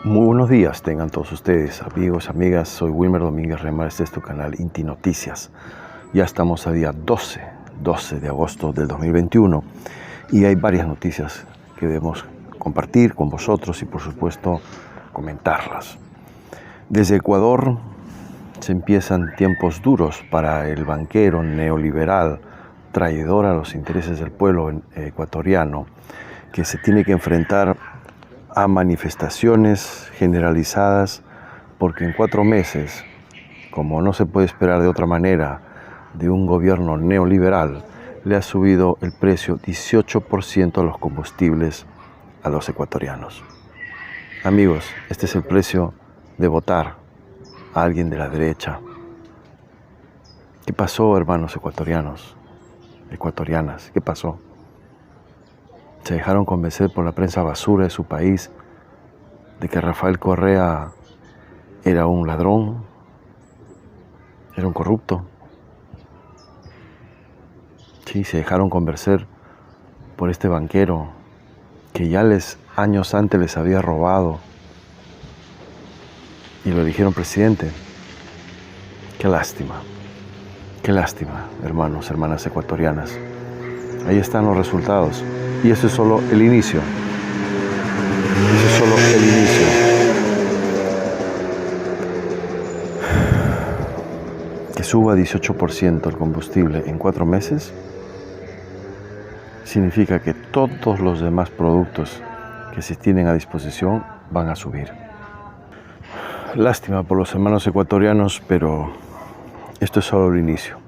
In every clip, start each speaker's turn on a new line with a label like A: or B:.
A: Muy buenos días tengan todos ustedes, amigos, amigas. Soy Wilmer Domínguez Remar, este es tu canal Inti Noticias. Ya estamos a día 12 de agosto del 2021 y hay varias noticias que debemos compartir con vosotros y por supuesto comentarlas. Desde Ecuador se empiezan tiempos duros para el banquero neoliberal, traidor a los intereses del pueblo ecuatoriano, que se tiene que enfrentar a manifestaciones generalizadas, porque en 4 meses, como no se puede esperar de otra manera de un gobierno neoliberal, le ha subido el precio 18% a los combustibles a los ecuatorianos. Amigos, este es el precio de votar a alguien de la derecha. ¿Qué pasó, hermanos ecuatorianos, ecuatorianas? ¿Qué pasó? Se dejaron convencer por la prensa basura de su país de que Rafael Correa era un ladrón, era un corrupto. Sí, se dejaron convencer por este banquero que ya años antes les había robado y lo eligieron presidente. Qué lástima, hermanos, hermanas ecuatorianas. Ahí están los resultados. Y eso es solo el inicio. Eso es solo el inicio. Que suba 18% el combustible en 4 meses significa que todos los demás productos que se tienen a disposición van a subir. Lástima por los hermanos ecuatorianos, pero esto es solo el inicio.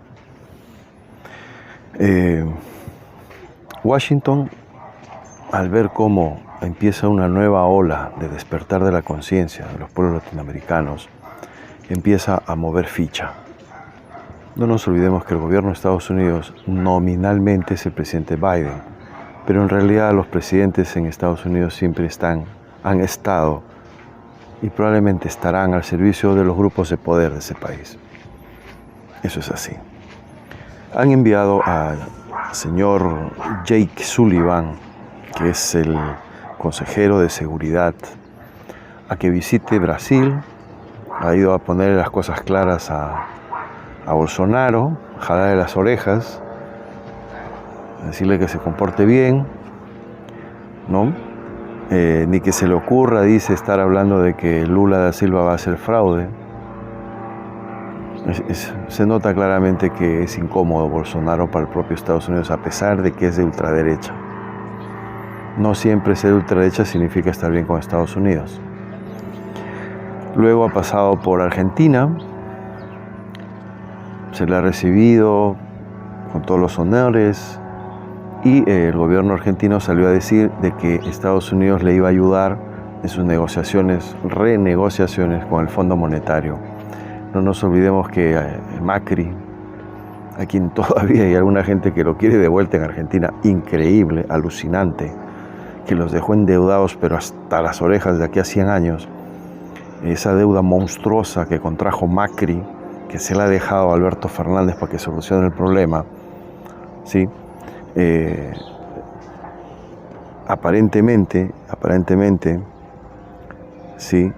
A: Washington, al ver cómo empieza una nueva ola de despertar de la conciencia de los pueblos latinoamericanos, empieza a mover ficha. No nos olvidemos que el gobierno de Estados Unidos nominalmente es el presidente Biden, pero en realidad los presidentes en Estados Unidos siempre han estado y probablemente estarán al servicio de los grupos de poder de ese país. Eso es así. Han enviado al señor Jake Sullivan, que es el consejero de seguridad, a que visite Brasil. Ha ido a poner las cosas claras a Bolsonaro, jalarle las orejas, decirle que se comporte bien, ¿no? Ni que se le ocurra, dice, estar hablando de que Lula da Silva va a hacer fraude. Se nota claramente que es incómodo Bolsonaro para el propio Estados Unidos, a pesar de que es de ultraderecha. No siempre ser de ultraderecha significa estar bien con Estados Unidos. Luego ha pasado por Argentina, se le ha recibido con todos los honores y el gobierno argentino salió a decir de que Estados Unidos le iba a ayudar en sus renegociaciones con el Fondo Monetario. No nos olvidemos que Macri, a quien todavía hay alguna gente que lo quiere de vuelta en Argentina, increíble, alucinante, que los dejó endeudados pero hasta las orejas de aquí a 100 años, esa deuda monstruosa que contrajo Macri, que se la ha dejado a Alberto Fernández para que solucione el problema, ¿sí? Aparentemente, ¿sí?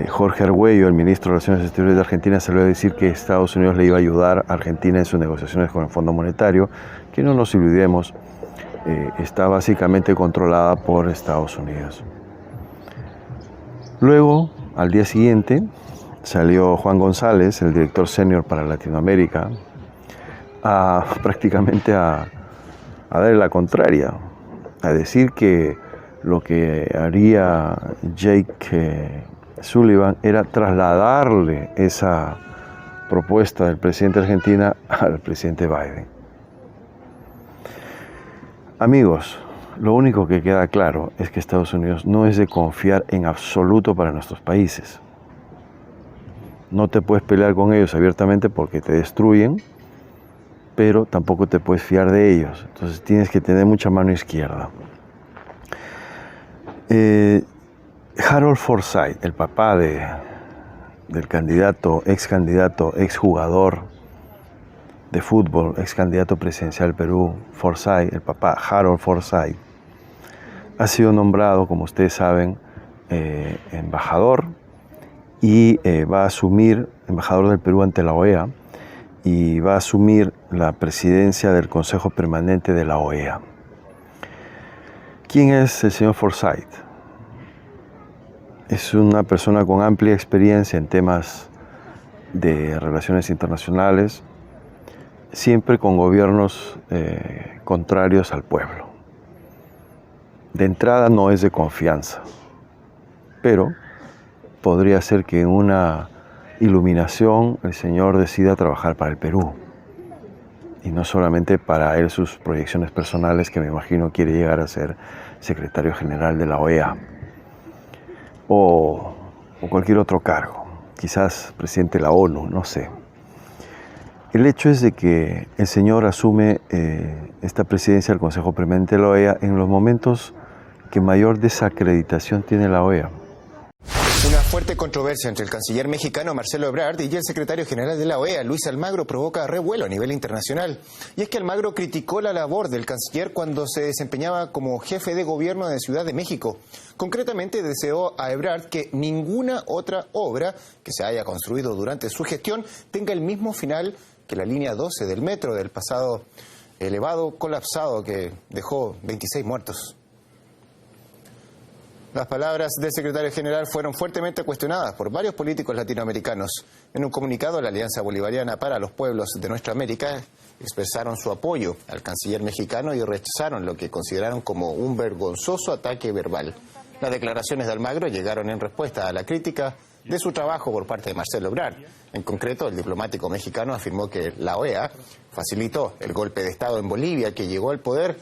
A: Jorge Argüello, el ministro de Relaciones Exteriores de Argentina, salió a decir que Estados Unidos le iba a ayudar a Argentina en sus negociaciones con el Fondo Monetario, que no nos olvidemos, está básicamente controlada por Estados Unidos. Luego, al día siguiente, salió Juan González, el director senior para Latinoamérica, prácticamente a darle la contraria, a decir que lo que haría Jake Sullivan era trasladarle esa propuesta del presidente de Argentina al presidente Biden. Amigos, lo único que queda claro es que Estados Unidos no es de confiar en absoluto para nuestros países. No te puedes pelear con ellos abiertamente porque te destruyen, pero tampoco te puedes fiar de ellos. Entonces tienes que tener mucha mano izquierda. Harold Forsyth, el papá del ex candidato, ex jugador de fútbol, ex candidato presidencial del Perú, Forsyth, el papá Harold Forsyth, ha sido nombrado, como ustedes saben, embajador y va a asumir, embajador del Perú ante la OEA, y va a asumir la presidencia del Consejo Permanente de la OEA. ¿Quién es el señor Forsyth? Es una persona con amplia experiencia en temas de relaciones internacionales, siempre con gobiernos contrarios al pueblo. De entrada no es de confianza, pero podría ser que en una iluminación el señor decida trabajar para el Perú. Y no solamente para él sus proyecciones personales, que me imagino quiere llegar a ser secretario general de la OEA o cualquier otro cargo, quizás presidente de la ONU, no sé. El hecho es de que el señor asume esta presidencia del Consejo Permanente de la OEA en los momentos que mayor desacreditación tiene la OEA.
B: Una fuerte controversia entre el canciller mexicano Marcelo Ebrard y el secretario general de la OEA, Luis Almagro, provoca revuelo a nivel internacional. Y es que Almagro criticó la labor del canciller cuando se desempeñaba como jefe de gobierno de Ciudad de México. Concretamente deseó a Ebrard que ninguna otra obra que se haya construido durante su gestión tenga el mismo final que la línea 12 del metro del pasado elevado colapsado que dejó 26 muertos. Las palabras del secretario general fueron fuertemente cuestionadas por varios políticos latinoamericanos. En un comunicado, la Alianza Bolivariana para los Pueblos de Nuestra América expresaron su apoyo al canciller mexicano y rechazaron lo que consideraron como un vergonzoso ataque verbal. Las declaraciones de Almagro llegaron en respuesta a la crítica de su trabajo por parte de Marcelo Ebrard. En concreto, el diplomático mexicano afirmó que la OEA facilitó el golpe de Estado en Bolivia que llegó al poder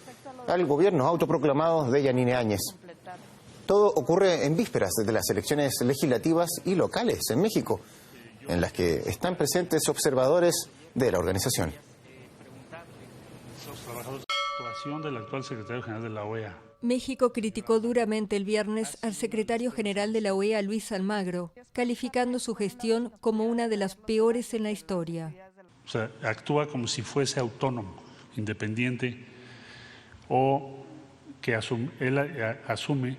B: al gobierno autoproclamado de Yanine Áñez. Todo ocurre en vísperas de las elecciones legislativas y locales en México, en las que están presentes observadores de la organización.
C: Del actual secretario general de la OEA.
D: México criticó duramente el viernes al secretario general de la OEA, Luis Almagro, calificando su gestión como una de las peores en la historia.
C: O sea, actúa como si fuese autónomo, independiente, o que él asume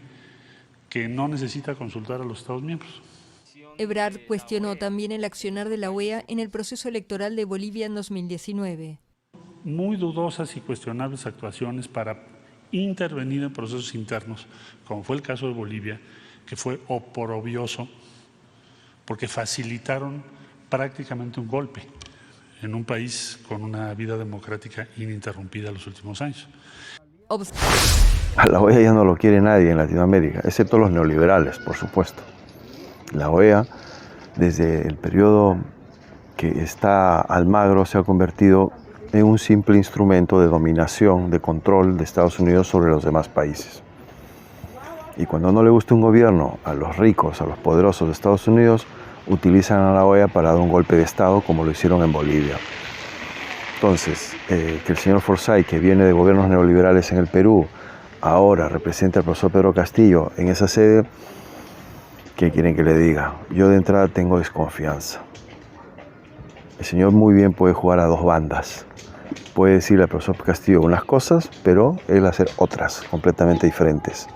C: que no necesita consultar a los Estados miembros.
D: Ebrard cuestionó también el accionar de la OEA en el proceso electoral de Bolivia en 2019.
C: Muy dudosas y cuestionables actuaciones para intervenir en procesos internos, como fue el caso de Bolivia, que fue oprobioso, porque facilitaron prácticamente un golpe en un país con una vida democrática ininterrumpida en los últimos años.
A: A la OEA ya no lo quiere nadie en Latinoamérica, excepto los neoliberales, por supuesto. La OEA, desde el periodo que está Almagro, se ha convertido en un simple instrumento de dominación, de control de Estados Unidos sobre los demás países. Y cuando no le gusta un gobierno a los ricos, a los poderosos de Estados Unidos, utilizan a la OEA para dar un golpe de Estado, como lo hicieron en Bolivia. Entonces, que el señor Forsyth, que viene de gobiernos neoliberales en el Perú, ahora representa al profesor Pedro Castillo en esa sede, ¿qué quieren que le diga? Yo de entrada tengo desconfianza. El señor muy bien puede jugar a dos bandas. Puede decirle al profesor Castillo unas cosas, pero él hacer otras completamente diferentes.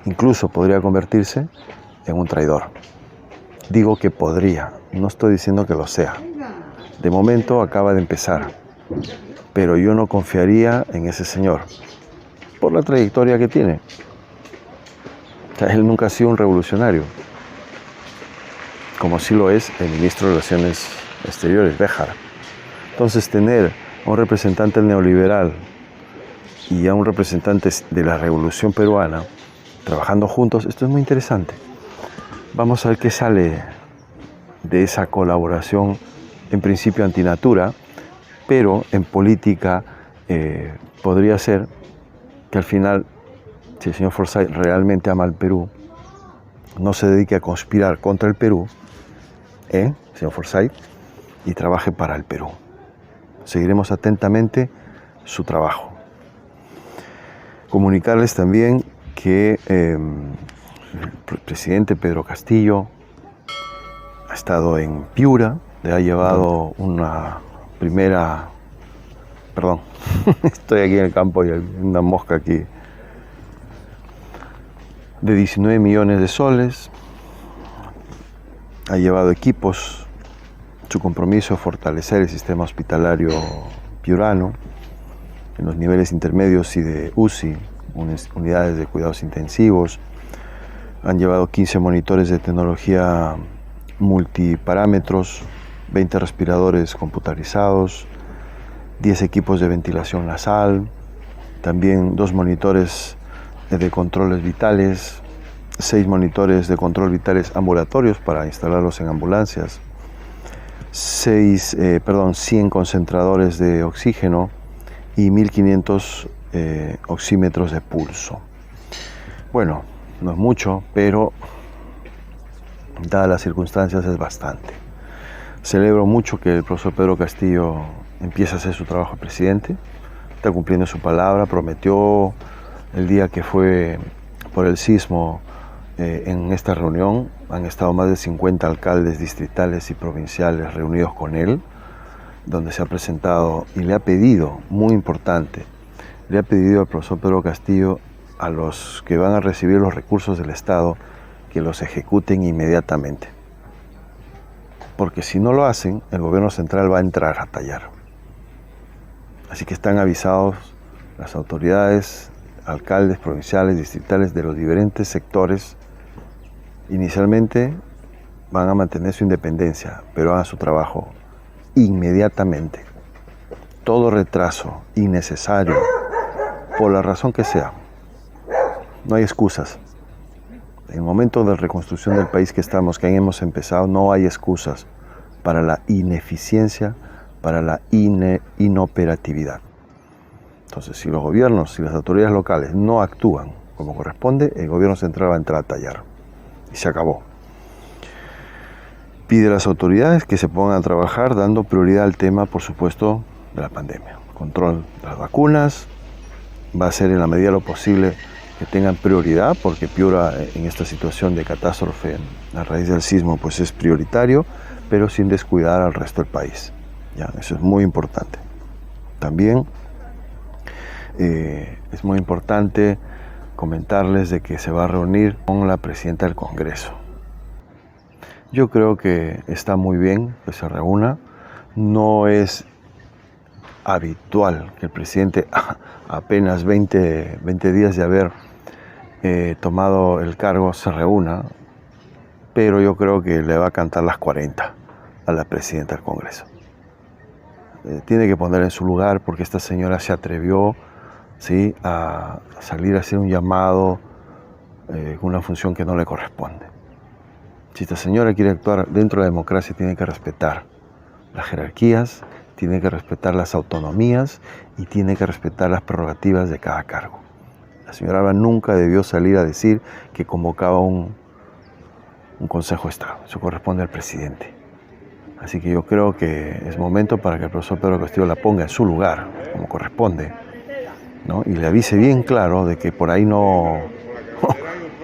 A: Incluso podría convertirse en un traidor. Digo que podría, no estoy diciendo que lo sea. De momento acaba de empezar, pero yo no confiaría en ese señor por la trayectoria que tiene. O sea, él nunca ha sido un revolucionario, como sí lo es el ministro de Relaciones Exteriores, Béjar. Entonces, tener a un representante neoliberal y a un representante de la Revolución Peruana trabajando juntos, esto es muy interesante. Vamos a ver qué sale de esa colaboración, en principio antinatura, pero en política podría ser que al final, si el señor Forsyth realmente ama al Perú, no se dedique a conspirar contra el Perú, señor Forsyth, y trabaje para el Perú. Seguiremos atentamente su trabajo. Comunicarles también que el presidente Pedro Castillo ha estado en Piura, le ha llevado una primera... Perdón, estoy aquí en el campo y hay una mosca aquí. de 19 millones de soles. Ha llevado equipos. Su compromiso es fortalecer el sistema hospitalario piurano en los niveles intermedios y de UCI, unidades de cuidados intensivos. Han llevado 15 monitores de tecnología multiparámetros, 20 respiradores computarizados, 10 equipos de ventilación nasal, también 2 monitores de controles vitales, 6 monitores de control vitales ambulatorios para instalarlos en ambulancias, 100 concentradores de oxígeno y 1500 oxímetros de pulso. Bueno, no es mucho, pero dadas las circunstancias es bastante. Celebro mucho que el profesor Pedro Castillo empiece a hacer su trabajo de presidente. Está cumpliendo su palabra. Prometió el día que fue por el sismo en esta reunión. Han estado más de 50 alcaldes distritales y provinciales reunidos con él, donde se ha presentado y le ha pedido, muy importante, le ha pedido al profesor Pedro Castillo a los que van a recibir los recursos del Estado que los ejecuten inmediatamente. Porque si no lo hacen, el gobierno central va a entrar a tallar. Así que están avisados las autoridades, alcaldes provinciales, distritales de los diferentes sectores. Inicialmente van a mantener su independencia, pero hagan su trabajo inmediatamente. Todo retraso innecesario, por la razón que sea, no hay excusas. En el momento de reconstrucción del país que estamos, que hemos empezado, no hay excusas para la ineficiencia, para la inoperatividad. Entonces, si los gobiernos, si las autoridades locales no actúan como corresponde, el gobierno central va a entrar a tallar. Y se acabó. Pide a las autoridades que se pongan a trabajar dando prioridad al tema, por supuesto, de la pandemia. Control de las vacunas va a ser en la medida de lo posible que tengan prioridad, porque Piura en esta situación de catástrofe a raíz del sismo pues es prioritario, pero sin descuidar al resto del país. ¿Ya? Eso es muy importante. También es muy importante comentarles de que se va a reunir con la presidenta del Congreso. Yo creo que está muy bien que se reúna. No es habitual que el presidente, apenas 20 días de haber tomado el cargo, se reúna, pero yo creo que le va a cantar las 40 a la presidenta del Congreso. Tiene que poner en su lugar, porque esta señora se atrevió, ¿sí?, a salir a hacer un llamado con una función que no le corresponde. Si esta señora quiere actuar dentro de la democracia, tiene que respetar las jerarquías, tiene que respetar las autonomías y tiene que respetar las prerrogativas de cada cargo. La señora Alba nunca debió salir a decir que convocaba un Consejo de Estado. Eso corresponde al presidente. Así que yo creo que es momento para que el profesor Pedro Castillo la ponga en su lugar, como corresponde, ¿no? Y le avise bien claro de que por ahí no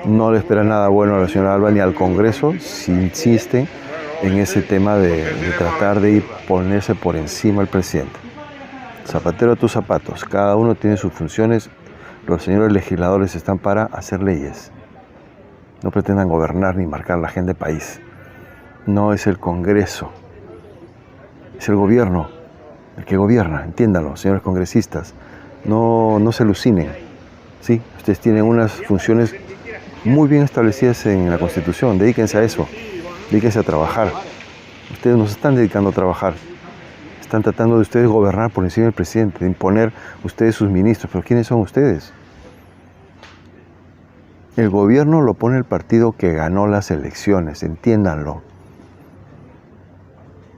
A: le espera nada bueno a la señora Alba ni al Congreso si insisten en ese tema de tratar de ponerse por encima del presidente. Zapatero a tus zapatos, cada uno tiene sus funciones. Los señores legisladores están para hacer leyes. No pretendan gobernar ni marcar la agenda del país. No es el Congreso, es el gobierno el que gobierna, entiéndanlo, señores congresistas. No se alucinen. Sí, ustedes tienen unas funciones muy bien establecidas en la Constitución. Dedíquense a eso, dedíquense a trabajar. Ustedes no se están dedicando a trabajar. Están tratando de ustedes gobernar por encima del presidente, de imponer ustedes sus ministros. ¿Pero quiénes son ustedes? El gobierno lo pone el partido que ganó las elecciones, entiéndanlo.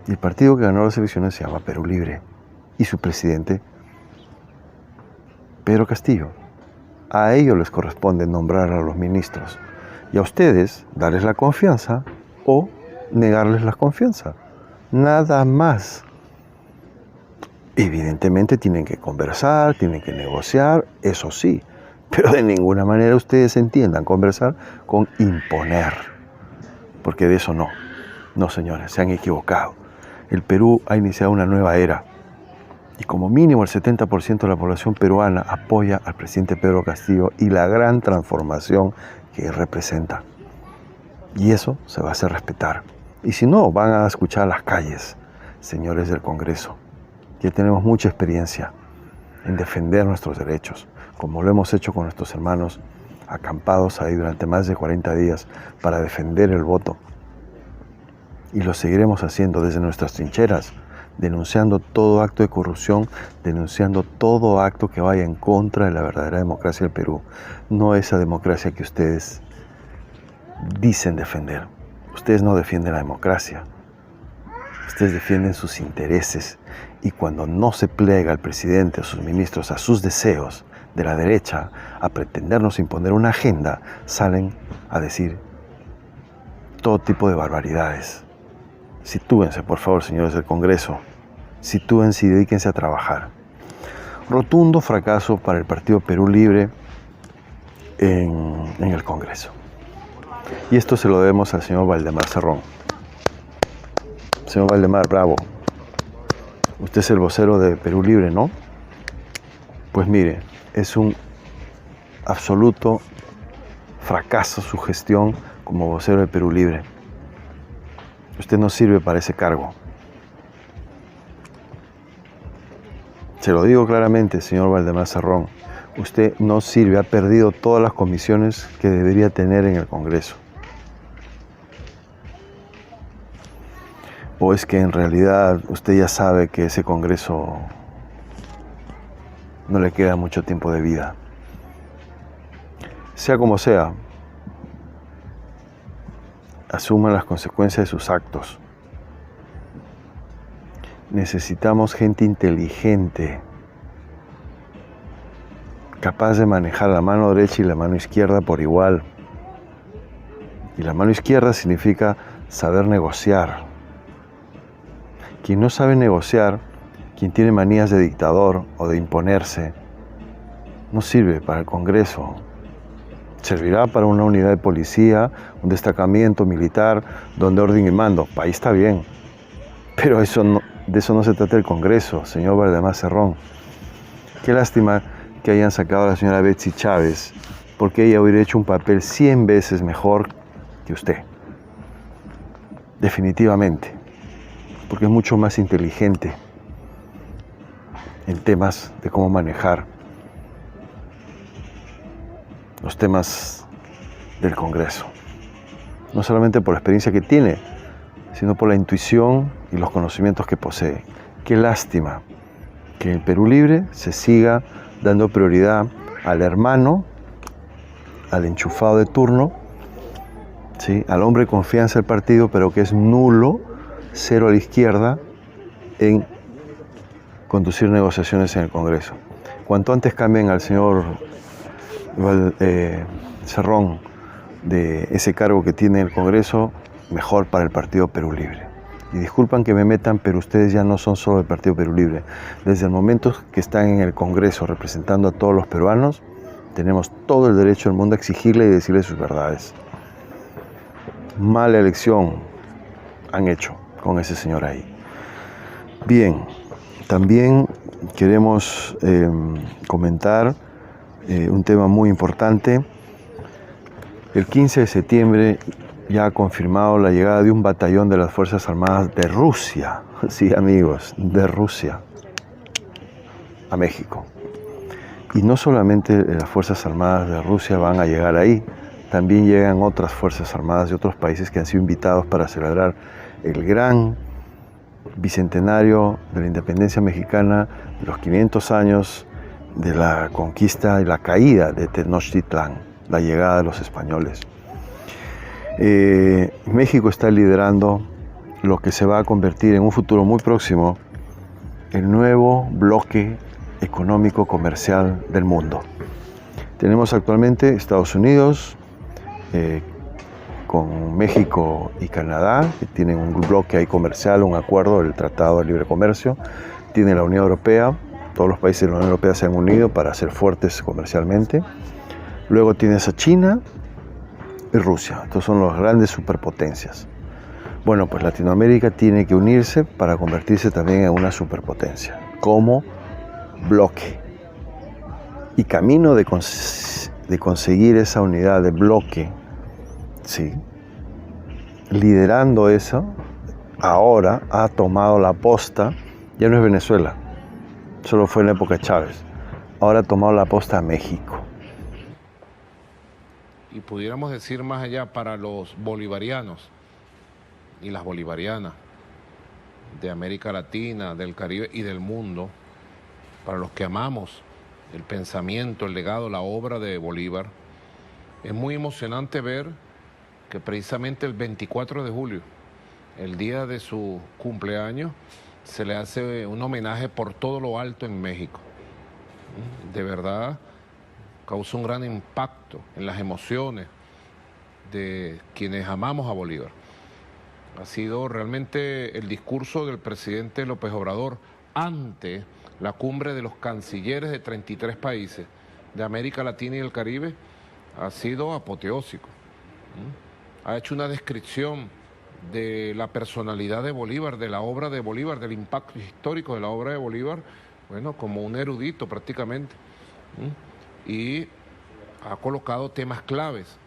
A: Y el partido que ganó las elecciones se llama Perú Libre. Y su presidente, Pedro Castillo. A ellos les corresponde nombrar a los ministros. Y a ustedes darles la confianza o negarles la confianza. Nada más. Evidentemente tienen que conversar, tienen que negociar, eso sí. Pero de ninguna manera ustedes entiendan conversar con imponer. Porque de eso no. No, señores, se han equivocado. El Perú ha iniciado una nueva era. Y como mínimo el 70% de la población peruana apoya al presidente Pedro Castillo y la gran transformación que representa. Y eso se va a hacer respetar. Y si no, van a escuchar a las calles, señores del Congreso, que tenemos mucha experiencia en defender nuestros derechos, como lo hemos hecho con nuestros hermanos acampados ahí durante más de 40 días para defender el voto. Y lo seguiremos haciendo desde nuestras trincheras, denunciando todo acto de corrupción, denunciando todo acto que vaya en contra de la verdadera democracia del Perú. No esa democracia que ustedes dicen defender. Ustedes no defienden la democracia. Ustedes defienden sus intereses. Y cuando no se plega el presidente o sus ministros a sus deseos de la derecha, a pretendernos imponer una agenda, salen a decir todo tipo de barbaridades. Sitúense, por favor, señores del Congreso. Sitúense y dedíquense a trabajar. Rotundo fracaso para el Partido Perú Libre en el Congreso. Y esto se lo debemos al señor Valdemar Cerrón. Señor Valdemar, bravo. Usted es el vocero de Perú Libre, ¿no? Pues mire, es un absoluto fracaso su gestión como vocero de Perú Libre. Usted no sirve para ese cargo. Se lo digo claramente, señor Valdemar Cerrón. Usted no sirve, ha perdido todas las comisiones que debería tener en el Congreso. ¿O es que en realidad usted ya sabe que ese Congreso no le queda mucho tiempo de vida? Sea como sea, asuman las consecuencias de sus actos. Necesitamos gente inteligente, capaz de manejar la mano derecha y la mano izquierda por igual. Y la mano izquierda significa saber negociar. Quien no sabe negociar, quien tiene manías de dictador o de imponerse, no sirve para el Congreso. Servirá para una unidad de policía, un destacamento militar, donde orden y mando. Ahí está bien. Pero de eso no se trata el Congreso, señor Valdemar Cerrón. Qué lástima que hayan sacado a la señora Betsy Chávez, porque ella hubiera hecho un papel 100 veces mejor que usted. Definitivamente. Porque es mucho más inteligente en temas de cómo manejar los temas del Congreso. No solamente por la experiencia que tiene, sino por la intuición y los conocimientos que posee. Qué lástima que en Perú Libre se siga dando prioridad al hermano, al enchufado de turno, ¿sí? Al hombre de confianza del partido, pero que es nulo, cero a la izquierda, en conducir negociaciones en el Congreso. Cuanto antes cambien al señor Cerrón de ese cargo que tiene en el Congreso, mejor para el Partido Perú Libre. Y disculpan que me metan, pero ustedes ya no son solo el Partido Perú Libre. Desde el momento que están en el Congreso representando a todos los peruanos, tenemos todo el derecho del mundo a exigirle y decirle sus verdades. Mala elección han hecho con ese señor ahí. Bien, también queremos comentar un tema muy importante. El 15 de septiembre ya ha confirmado la llegada de un batallón de las Fuerzas Armadas de Rusia, sí amigos, de Rusia, a México. Y no solamente las Fuerzas Armadas de Rusia van a llegar ahí, también llegan otras Fuerzas Armadas de otros países que han sido invitados para celebrar el gran bicentenario de la independencia mexicana, los 500 años de la conquista y la caída de Tenochtitlán, la llegada de los españoles. México está liderando lo que se va a convertir en un futuro muy próximo el nuevo bloque económico comercial del mundo. Tenemos actualmente Estados Unidos con México y Canadá, que tienen un bloque ahí comercial, un acuerdo, el Tratado de Libre Comercio. Tiene la Unión Europea, todos los países de la Unión Europea se han unido para ser fuertes comercialmente. Luego tienes a China y Rusia. Estos son las grandes superpotencias. Bueno, pues Latinoamérica tiene que unirse para convertirse también en una superpotencia, como bloque. Y camino de de conseguir esa unidad de bloque, ¿sí? Liderando eso, ahora ha tomado la posta, ya no es Venezuela, solo fue en la época de Chávez, ahora ha tomado la posta a México.
E: Y pudiéramos decir más allá, para los bolivarianos y las bolivarianas de América Latina, del Caribe y del mundo, para los que amamos el pensamiento, el legado, la obra de Bolívar, es muy emocionante ver que precisamente el 24 de julio, el día de su cumpleaños, se le hace un homenaje por todo lo alto en México. De verdad, causó un gran impacto en las emociones de quienes amamos a Bolívar. Ha sido realmente el discurso del presidente López Obrador ante la cumbre de los cancilleres de 33 países de América Latina y el Caribe, ha sido apoteósico. Ha hecho una descripción de la personalidad de Bolívar, de la obra de Bolívar, del impacto histórico de la obra de Bolívar, bueno, como un erudito prácticamente. Y ha colocado temas claves,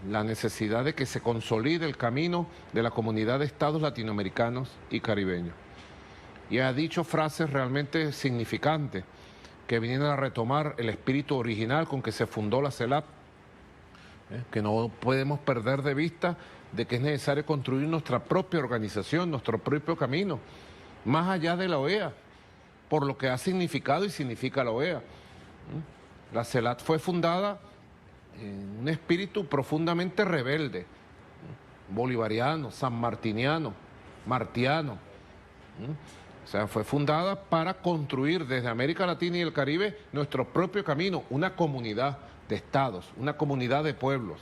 E: la necesidad de que se consolide el camino de la comunidad de estados latinoamericanos y caribeños. Y ha dicho frases realmente significantes que vienen a retomar el espíritu original con que se fundó la CELAC, que no podemos perder de vista de que es necesario construir nuestra propia organización, nuestro propio camino, más allá de la OEA, por lo que ha significado y significa la OEA. La CELAC fue fundada en un espíritu profundamente rebelde, bolivariano, sanmartiniano, martiano. O sea, fue fundada para construir desde América Latina y el Caribe nuestro propio camino, una comunidad de estados, una comunidad de pueblos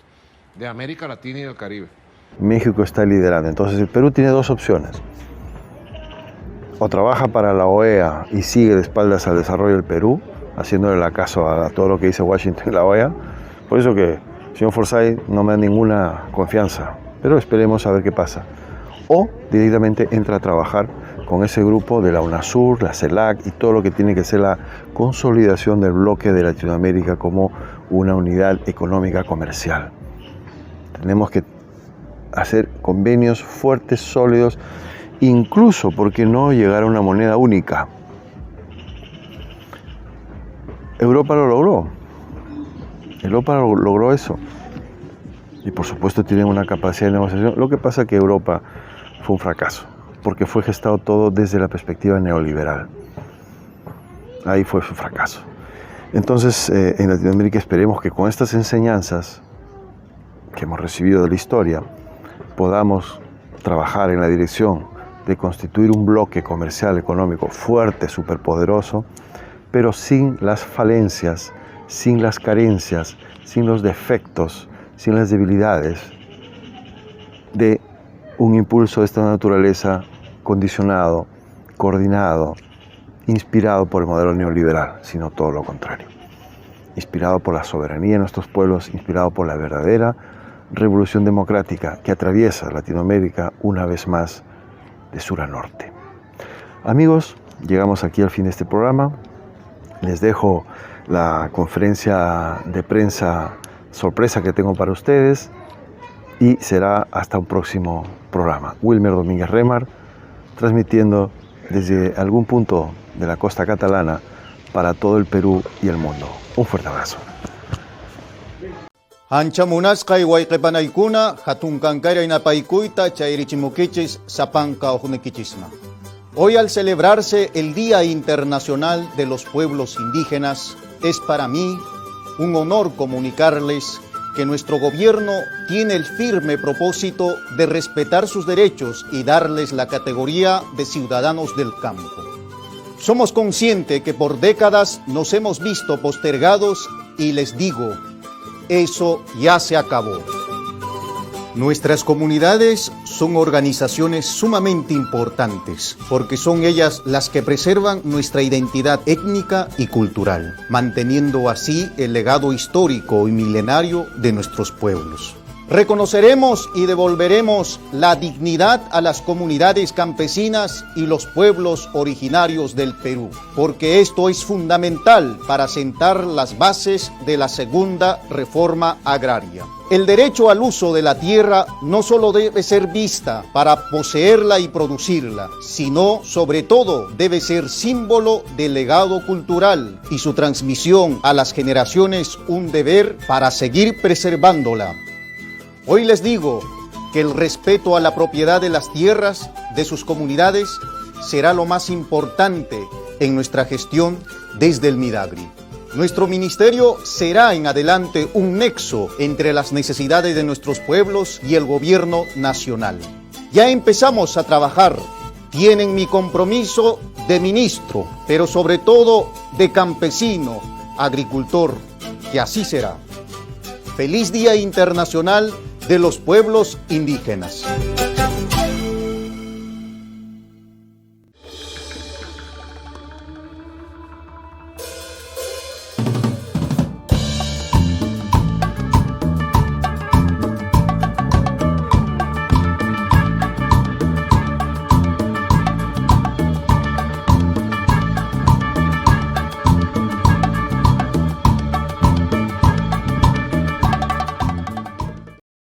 E: de América Latina y del Caribe.
A: México está liderando, entonces el Perú tiene dos opciones. O trabaja para la OEA y sigue de espaldas al desarrollo del Perú, haciéndole la caso a todo lo que dice Washington y la OEA. Por eso que el señor Forsyth no me da ninguna confianza, pero esperemos a ver qué pasa. O directamente entra a trabajar con ese grupo de la UNASUR, la CELAC y todo lo que tiene que ser la consolidación del bloque de Latinoamérica como una unidad económica comercial. Tenemos que hacer convenios fuertes, sólidos, incluso, ¿por qué no llegar a una moneda única? Europa lo logró. Europa logró eso. Y por supuesto tienen una capacidad de negociación. Lo que pasa es que Europa fue un fracaso, porque fue gestado todo desde la perspectiva neoliberal. Ahí fue su fracaso. Entonces, en Latinoamérica esperemos que con estas enseñanzas que hemos recibido de la historia, podamos trabajar en la dirección de constituir un bloque comercial económico fuerte, superpoderoso, pero sin las falencias, sin las carencias, sin los defectos, sin las debilidades de un impulso de esta naturaleza condicionado, coordinado, inspirado por el modelo neoliberal, sino todo lo contrario. Inspirado por la soberanía de nuestros pueblos, inspirado por la verdadera revolución democrática que atraviesa Latinoamérica una vez más de sur a norte. Amigos, llegamos aquí al fin de este programa. Les dejo la conferencia de prensa sorpresa que tengo para ustedes y será hasta un próximo programa. Wilmer Domínguez Remar, transmitiendo desde algún punto de la costa catalana para todo el Perú y el mundo. Un fuerte abrazo.
F: Hanchamunasqay wayqipanaykuna hatun kankayray napaykuyta chayrichimukichis sapanka ojnikichisma. Hoy, al celebrarse el Día Internacional de los Pueblos Indígenas, es para mí un honor comunicarles que nuestro gobierno tiene el firme propósito de respetar sus derechos y darles la categoría de ciudadanos del campo. Somos conscientes que por décadas nos hemos visto postergados y les digo, eso ya se acabó. Nuestras comunidades son organizaciones sumamente importantes porque son ellas las que preservan nuestra identidad étnica y cultural, manteniendo así el legado histórico y milenario de nuestros pueblos. Reconoceremos y devolveremos la dignidad a las comunidades campesinas y los pueblos originarios del Perú, porque esto es fundamental para sentar las bases de la segunda reforma agraria. El derecho al uso de la tierra no solo debe ser vista para poseerla y producirla, sino, sobre todo, debe ser símbolo del legado cultural y su transmisión a las generaciones un deber para seguir preservándola. Hoy les digo que el respeto a la propiedad de las tierras de sus comunidades será lo más importante en nuestra gestión desde el Midagri. Nuestro ministerio será en adelante un nexo entre las necesidades de nuestros pueblos y el gobierno nacional. Ya empezamos a trabajar, tienen mi compromiso de ministro, pero sobre todo de campesino, agricultor, que así será. Feliz Día Internacional de los Pueblos Indígenas.